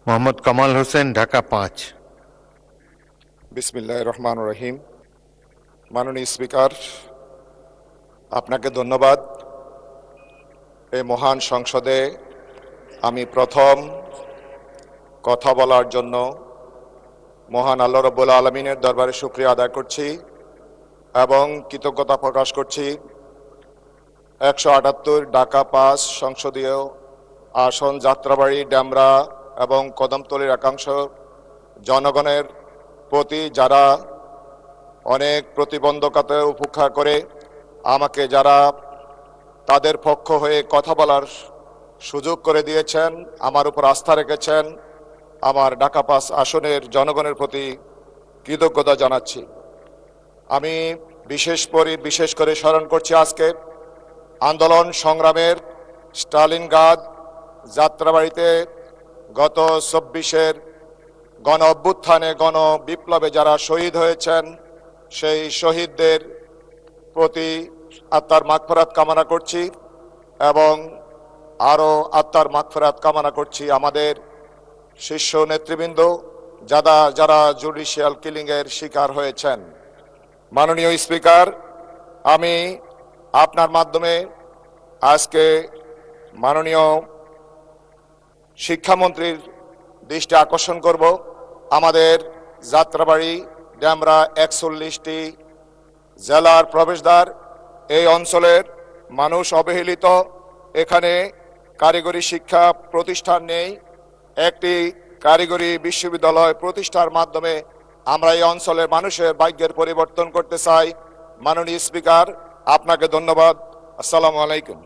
মোহাম্মদ কামাল হোসেন, ঢাকা ৫। বিসমিল্লাহির রহমানির রহিম। মাননীয় স্পিকার, আপনাকে ধন্যবাদ। এই মহান সংসদে আমি প্রথম কথা বলার জন্য মহান আল্লাহ রাব্বুল আলামিনের দরবারে শুকরিয়া আদায় করছি এবং কৃতজ্ঞতা প্রকাশ করছি। ১৭৮ ঢাকা ৫ সংসদীয় আসন যাত্রাবাড়ি, ডেমরা এবং কদমতলীর একাংশ জনগণের প্রতি যারা অনেক প্রতিবন্ধকতা উপেক্ষা করে আমাকে যারা তাদের পক্ষ হয়ে কথা বলার সুযোগ করে দিয়েছেন, আমার উপর আস্থা রেখেছেন, আমার ঢাকা ৫ আসনের জনগণের প্রতি কৃতজ্ঞতা জানাচ্ছি। আমি বিশেষ করে স্মরণ করছি আজকে আন্দোলন সংগ্রামের স্টালিনগ্রাদ যাত্রাবাড়িতে গত ২৪-এর গণ অভ্যুত্থানে, গণ বিপ্লবে যারা শহীদ হয়েছেন সেই শহীদদের প্রতি আত্মার মাগফিরাত কামনা করছি এবং আরও আত্মার মাগফিরাত কামনা করছি আমাদের শীর্ষ নেতৃবৃন্দ যারা জুডিশিয়াল কিলিংয়ের শিকার হয়েছেন। মাননীয় স্পিকার, আমি আপনার মাধ্যমে আজকে মাননীয় শিক্ষামন্ত্রীর দৃষ্টি আকর্ষণ করব। আমাদের যাত্রাবাড়ি, ডেমরা ৪১টি জেলার প্রবেশদ্বার, এই অঞ্চলের মানুষ অবহেলিত। এখানে কারিগরি শিক্ষা প্রতিষ্ঠান নেই। একটি কারিগরি বিশ্ববিদ্যালয় প্রতিষ্ঠার মাধ্যমে আমরা এই অঞ্চলের মানুষের ভাগ্যের পরিবর্তন করতে চাই। মাননীয় স্পিকার, আপনাকে ধন্যবাদ। আসসালামু আলাইকুম।